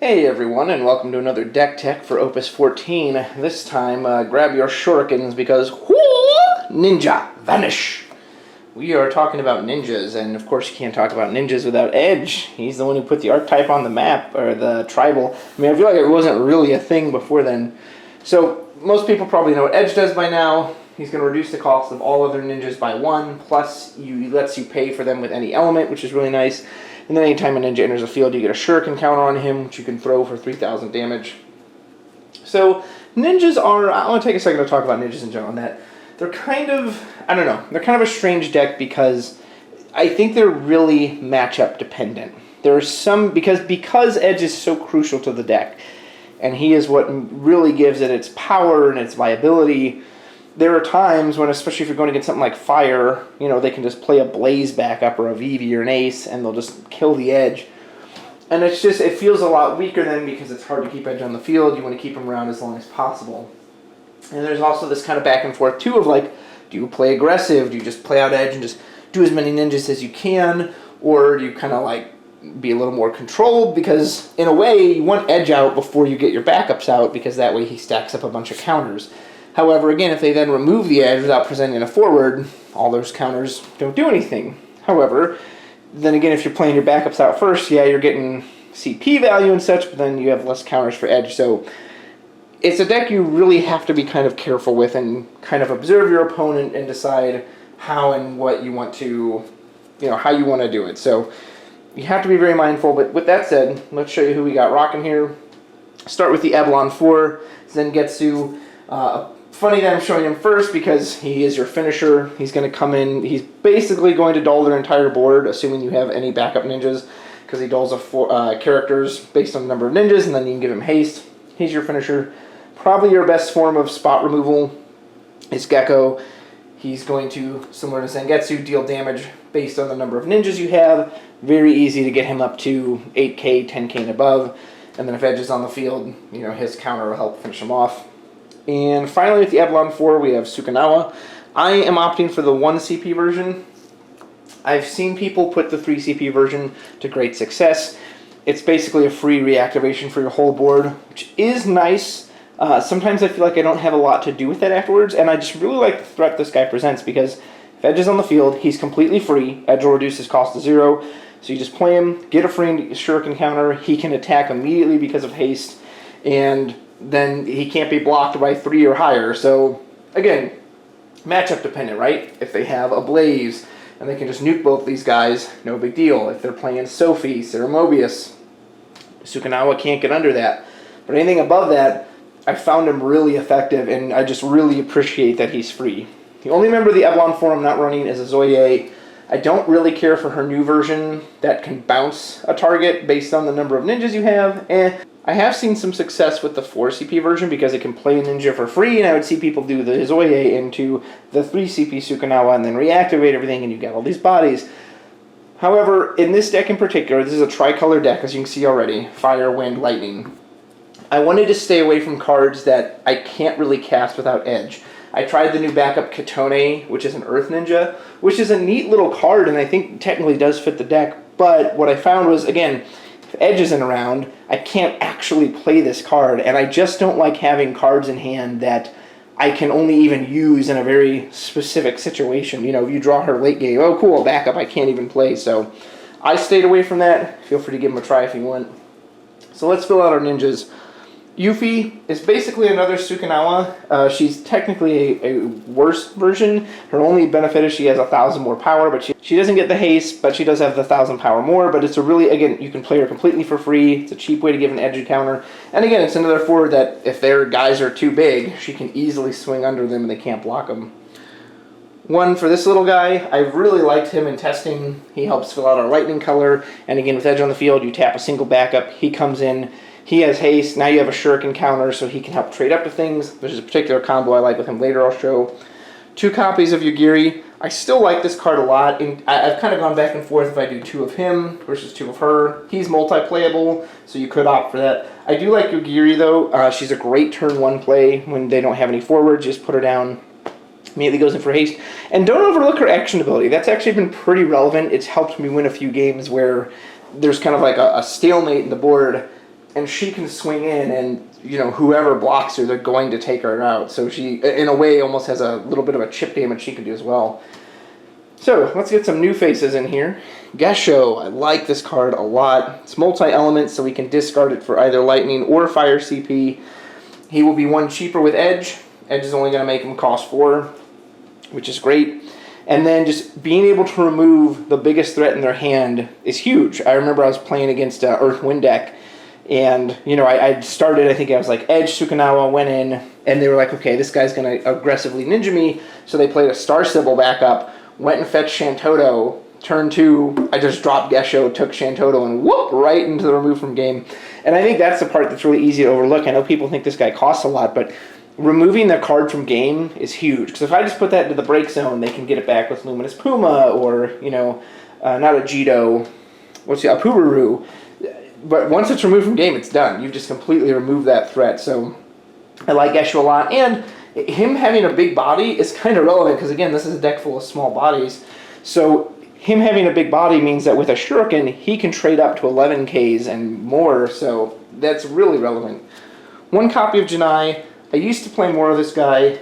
Hey everyone, and welcome to another deck tech for Opus 14. This time, grab your shurikens because ninja, vanish! We are talking about ninjas, and of course you can't talk about ninjas without Edge. He's the one who put the archetype on the map, or the tribal. I mean, I feel like it wasn't really a thing before then. So, most people probably know what Edge does by now. He's going to reduce the cost of all other ninjas by 1, plus he lets you pay for them with any element, which is really nice. And then anytime a ninja enters a field, you get a shuriken counter on him, which you can throw for 3,000 damage. So, ninjas are... I want to take a second to talk about ninjas in general, and that they're kind of... I don't know. They're kind of a strange deck because I think they're really matchup dependent. There are some... Because Edge is so crucial to the deck, and he is what really gives it its power and its viability. There are times when, especially if you're going against something like Fire, you know, they can just play a Blaze backup or a Vivi or an Ace, and they'll just kill the Edge. And it's just, it feels a lot weaker then because it's hard to keep Edge on the field. You want to keep him around as long as possible. And there's also this kind of back and forth, too, of like, do you play aggressive? Do you just play out Edge and just do as many ninjas as you can? Or do you kind of like be a little more controlled? Because, in a way, you want Edge out before you get your backups out, because that way he stacks up a bunch of counters. However, again, if they then remove the Edge without presenting a forward, all those counters don't do anything. However, then again, if you're playing your backups out first, yeah, you're getting CP value and such, but then you have less counters for Edge. So it's a deck you really have to be kind of careful with and kind of observe your opponent and decide how and what you want to, how you want to do it. So you have to be very mindful. But with that said, let's show you who we got rocking here. Start with the Avalon 4, Zengetsu. Funny that I'm showing him first because he is your finisher. He's going to come in. He's basically going to dull their entire board, assuming you have any backup ninjas, because he dulls characters based on the number of ninjas, and then you can give him haste. He's your finisher. Probably your best form of spot removal is Gecko. He's going to, similar to Zengetsu, deal damage based on the number of ninjas you have. Very easy to get him up to 8k, 10k and above. And then if Edge is on the field, his counter will help finish him off. And finally, with the Avalon 4, we have Sukanawa. I am opting for the 1 CP version. I've seen people put the 3 CP version to great success. It's basically a free reactivation for your whole board, which is nice. Sometimes I feel like I don't have a lot to do with that afterwards, and I just really like the threat this guy presents, because if Edge is on the field, he's completely free. Edge will reduce his cost to 0, so you just play him, get a free shuriken counter, he can attack immediately because of haste, and then he can't be blocked by 3 or higher. So, again, matchup dependent, right? If they have a Blaze and they can just nuke both these guys, no big deal. If they're playing Sophie, Sarah Mobius, Sukanawa can't get under that. But anything above that, I found him really effective, and I just really appreciate that he's free. The only member of the Avalon 4 I'm not running is a Zoye. I don't really care for her new version that can bounce a target based on the number of ninjas you have. I have seen some success with the 4 CP version because it can play a ninja for free, and I would see people do the Zoye into the 3 CP Sukanawa and then reactivate everything, and you get all these bodies. However, in this deck in particular, this is a tricolor deck, as you can see already. Fire, Wind, Lightning. I wanted to stay away from cards that I can't really cast without Edge. I tried the new backup Kitone, which is an Earth Ninja, which is a neat little card, and I think technically does fit the deck, but what I found was, again, if Edge isn't around, I can't actually play this card, and I just don't like having cards in hand that I can only even use in a very specific situation. If you draw her late game, oh cool, backup, I can't even play. So I stayed away from that. Feel free to give them a try if you want. So let's fill out our ninjas. Yuffie is basically another Sukanawa. She's technically a worse version. Her only benefit is she has 1,000 more power, but she doesn't get the haste, but she does have the 1,000 power more. But it's a really, again, you can play her completely for free. It's a cheap way to give an Edge counter. And again, it's another forward that if their guys are too big, she can easily swing under them and they can't block them. One for this little guy, I really liked him in testing. He helps fill out our lightning color. And again, with Edge on the field, you tap a single backup. He comes in. He has haste. Now you have a shuriken counter, so he can help trade up to things. There's a particular combo I like with him later I'll show. 2 copies of Yugiri. I still like this card a lot. I've kind of gone back and forth if I do 2 of him versus 2 of her. He's multi-playable, so you could opt for that. I do like Yugiri, though. She's a great turn 1 play when they don't have any forwards. Just put her down. Immediately goes in for haste. And don't overlook her action ability. That's actually been pretty relevant. It's helped me win a few games where there's kind of like a stalemate in the board. and she can swing in, and whoever blocks her, they're going to take her out. So she, in a way, almost has a little bit of a chip damage she can do as well. So let's get some new faces in here. Gesho, I like this card a lot. It's multi-element, so we can discard it for either lightning or fire CP. He will be 1 cheaper with Edge. Edge is only going to make him cost 4, which is great. And then just being able to remove the biggest threat in their hand is huge. I remember I was playing against Earth-Wind deck, and I started, I think I was like Edge, Sukunawa, went in, and they were like, okay, this guy's going to aggressively ninja me, so they played a Star Sybil backup, went and fetched Shantoto. Turn 2, I just dropped Gesho, took Shantoto, and whoop, right into the remove from game. And I think that's the part that's really easy to overlook. I know people think this guy costs a lot, but removing the card from game is huge. Because if I just put that into the break zone, they can get it back with Luminous Puma, or, not a Jito, a Pururu. But once it's removed from game, it's done. You've just completely removed that threat. So I like Gesho a lot. And him having a big body is kind of relevant, because again, this is a deck full of small bodies. So him having a big body means that with a Shuriken, he can trade up to 11Ks and more, so that's really relevant. 1 copy of Janai. I used to play more of this guy.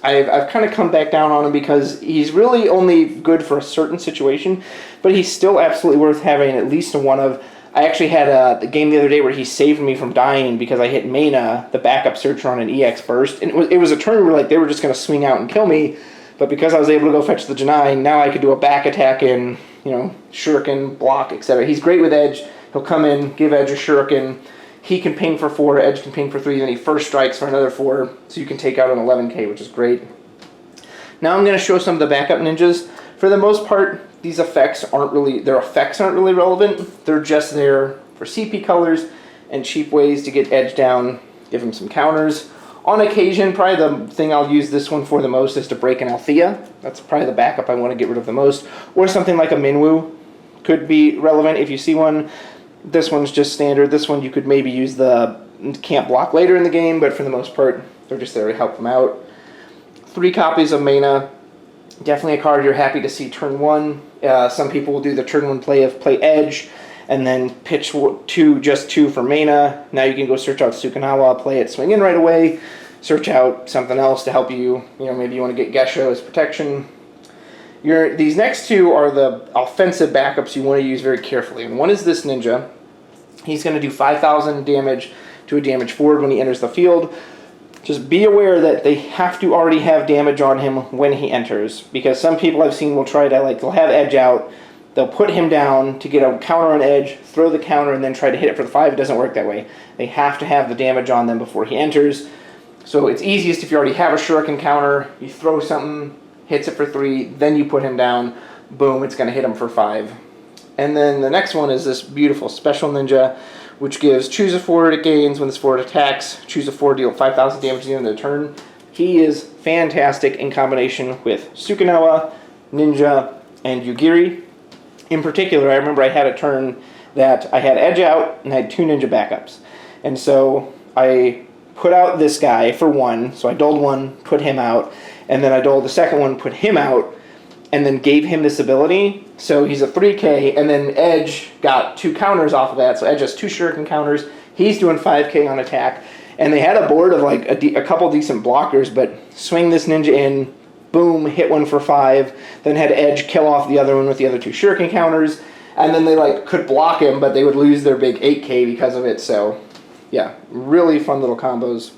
I've kind of come back down on him because he's really only good for a certain situation, but he's still absolutely worth having at least one of. I actually had the game the other day where he saved me from dying because I hit Mana, the backup searcher, on an EX burst, and it was a turn where they were just going to swing out and kill me. But because I was able to go fetch the Janai, now I could do a back attack in, Shuriken, block, etc. He's great with Edge. He'll come in, give Edge a Shuriken. He can ping for 4, Edge can ping for 3, then he first strikes for another 4, so you can take out an 11K, which is great. Now I'm going to show some of the backup ninjas. For the most part, these effects aren't really relevant. They're just there for CP colors and cheap ways to get Edge down, give him some counters. On occasion, probably the thing I'll use this one for the most is to break an Althea. That's probably the backup I want to get rid of the most. Or something like a Minwu could be relevant if you see one. This one's just standard. This one you could maybe use the can't block later in the game, but for the most part, they're just there to help them out. 3 copies of Mana. Definitely a card you're happy to see turn 1. Some people will do the turn 1 play of play Edge, and then pitch 2 for Mana. Now you can go search out Sukunawa, play it, swing in right away, search out something else to help you. Maybe you want to get Gesho as protection. These next 2 are the offensive backups you want to use very carefully. And one is this ninja. He's going to do 5,000 damage to a damage forward when he enters the field. Just be aware that they have to already have damage on him when he enters, because some people I've seen will try to, they'll have Edge out, they'll put him down to get a counter on Edge, throw the counter, and then try to hit it for the 5. It doesn't work that way. They have to have the damage on them before he enters. So it's easiest if you already have a Shuriken counter, you throw something, hits it for 3, then you put him down, boom, it's going to hit him for 5. And then the next one is this beautiful special ninja, which gives choose a forward, it gains when this forward attacks, choose a forward, deal 5,000 damage at the end of the turn. He is fantastic in combination with Sukunawa, Ninja, and Yugiri. In particular, I remember I had a turn that I had Edge out and I had 2 Ninja backups. And so I put out this guy for 1, so I doled 1, put him out, and then I doled the second one, put him out, and then gave him this ability. So he's a 3K, and then Edge got 2 counters off of that. So Edge has 2 Shuriken counters. He's doing 5K on attack. And they had a board of a couple decent blockers, but swing this ninja in, boom, hit one for 5, then had Edge kill off the other one with the other 2 Shuriken counters, and then they could block him, but they would lose their big 8K because of it. So yeah, really fun little combos.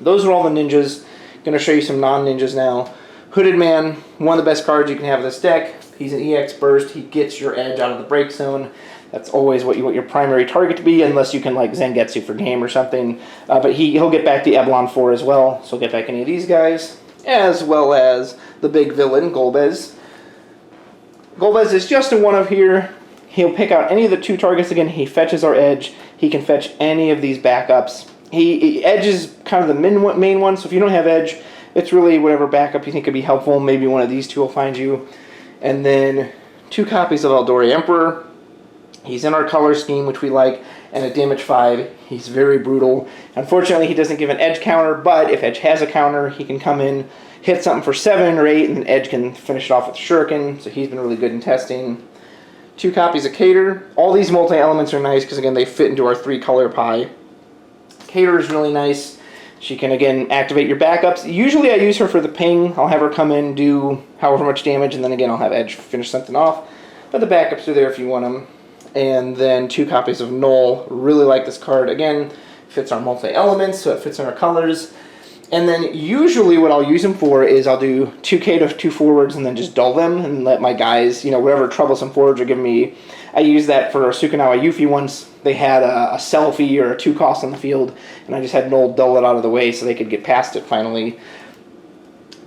Those are all the ninjas. Going to show you some non-ninjas now. Hooded Man, one of the best cards you can have in this deck. He's an EX burst. He gets your Edge out of the break zone. That's always what you want your primary target to be, unless you can Zangetsu for game or something. But he'll get back the Eblon 4 as well, so he'll get back any of these guys, as well as the big villain, Golbez. Golbez is just a 1 of here. He'll pick out any of the 2 targets again. He fetches our Edge. He can fetch any of these backups. Edge is kind of the main one, so if you don't have Edge, it's really whatever backup you think could be helpful. Maybe one of these 2 will find you. And then 2 copies of Eldori Emperor. He's in our color scheme, which we like, and a damage 5. He's very brutal. Unfortunately, he doesn't give an Edge counter, but if Edge has a counter, he can come in, hit something for 7 or 8, and then Edge can finish it off with Shuriken, so he's been really good in testing. 2 copies of Cater. All these multi-elements are nice because, again, they fit into our 3-color pie. Cater is really nice. She can, again, activate your backups. Usually I use her for the ping. I'll have her come in, do however much damage, and then, again, I'll have Edge finish something off. But the backups are there if you want them. And then 2 copies of Null. Really like this card. Again, fits our multi-elements, so it fits in our colors. And then usually what I'll use them for is I'll do 2K to 2 forwards and then just dull them and let my guys, you know, whatever troublesome forwards are giving me. I used that for Sukanawa Yuffie once. They had a selfie or a 2 cost on the field, and I just had Null dull it out of the way so they could get past it finally.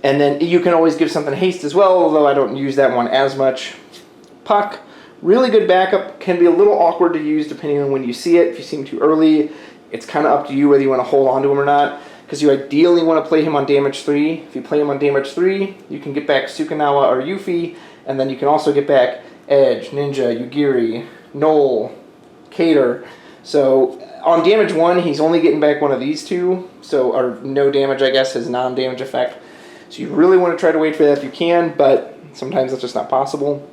And then you can always give something haste as well, although I don't use that one as much. Puck, really good backup, can be a little awkward to use depending on when you see it. If you see him too early, it's kind of up to you whether you want to hold on to him or not, because you ideally want to play him on damage 3. If you play him on damage 3, you can get back Sukanawa or Yuffie, and then you can also get back Edge, Ninja, Yugiri, Null, Cater. So on damage 1, he's only getting back one of these 2, so or no damage, I guess, his non-damage effect. So you really want to try to wait for that if you can, but sometimes that's just not possible.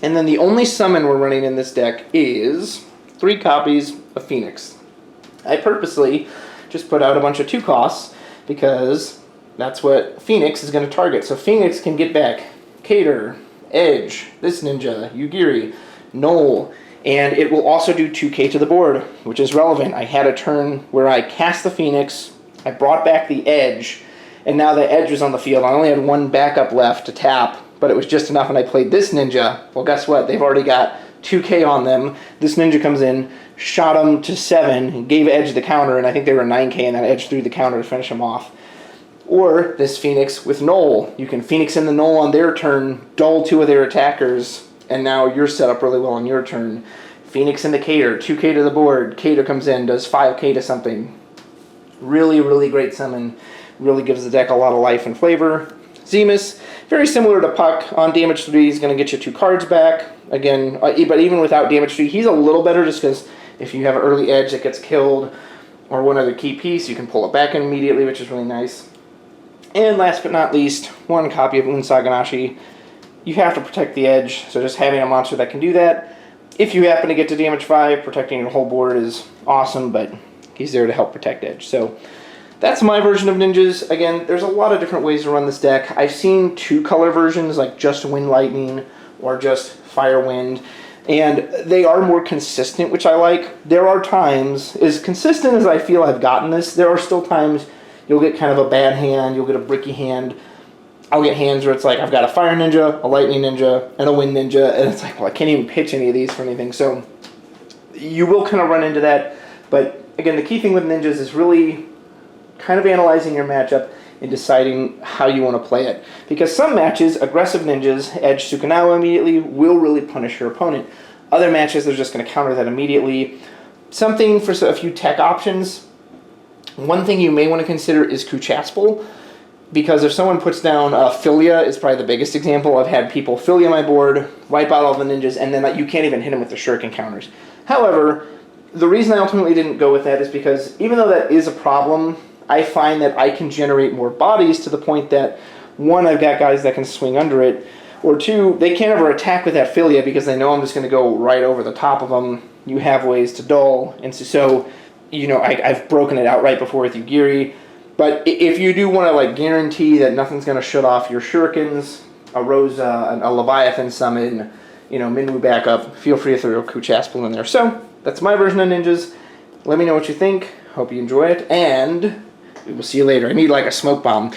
And then the only summon we're running in this deck is 3 copies of Phoenix. I purposely just put out a bunch of 2 costs because that's what Phoenix is going to target. So Phoenix can get back Cater, Edge, this Ninja, Yugiri, Null, and it will also do 2k to the board, which is relevant. I had a turn where I cast the Phoenix, I brought back the Edge, and now the Edge was on the field. I only had 1 backup left to tap, but it was just enough, and I played this Ninja. Well, guess what? They've already got 2k on them. This Ninja comes in, shot them to 7, gave Edge the counter, and I think they were 9k, and that Edge threw the counter to finish them off. Or this Phoenix with Null. You can Phoenix in the Null on their turn, dull 2 of their attackers, and now you're set up really well on your turn. Phoenix into Cater, 2k to the board. Cater comes in, does 5k to something. Really, really great summon. Really gives the deck a lot of life and flavor. Zemus, very similar to Puck. On damage 3, he's going to get you 2 cards back. Again, but even without damage 3, he's a little better just because if you have an early Edge that gets killed or one other key piece, you can pull it back in immediately, which is really nice. And last but not least, 1 copy of Unsaganashi. You have to protect the Edge, so just having a monster that can do that. If you happen to get to damage 5, protecting your whole board is awesome, but he's there to help protect Edge. So that's my version of ninjas. Again, there's a lot of different ways to run this deck. I've seen 2-color versions, like just Wind Lightning or just Fire Wind, and they are more consistent, which I like. There are times, as consistent as I feel I've gotten this, there are still times you'll get kind of a bad hand, you'll get a bricky hand. I'll get hands where it's like, I've got a Fire Ninja, a Lightning Ninja, and a Wind Ninja, and it's like, well, I can't even pitch any of these for anything. So you will kind of run into that. But again, the key thing with ninjas is really kind of analyzing your matchup and deciding how you want to play it. Because some matches, aggressive ninjas, Edge Sukanawa immediately, will really punish your opponent. Other matches, they're just going to counter that immediately. Something for a few tech options. One thing you may want to consider is Kuchaspel. Because if someone puts down Filia, is probably the biggest example. I've had people Filia my board, wipe out all the ninjas, and then you can't even hit them with the shuriken counters. However, the reason I ultimately didn't go with that is because even though that is a problem, I find that I can generate more bodies to the point that, 1, I've got guys that can swing under it, or 2, they can't ever attack with that Filia because they know I'm just going to go right over the top of them. You have ways to dull, and so you know, I've broken it out right before with Yugiri. But if you do want to like guarantee that nothing's going to shut off your shurikens, a Rosa, a Leviathan summon, you know, Minwu backup, feel free to throw Kuchaspel in there. So that's my version of ninjas. Let me know what you think. Hope you enjoy it, and we will see you later. I need like a smoke bomb.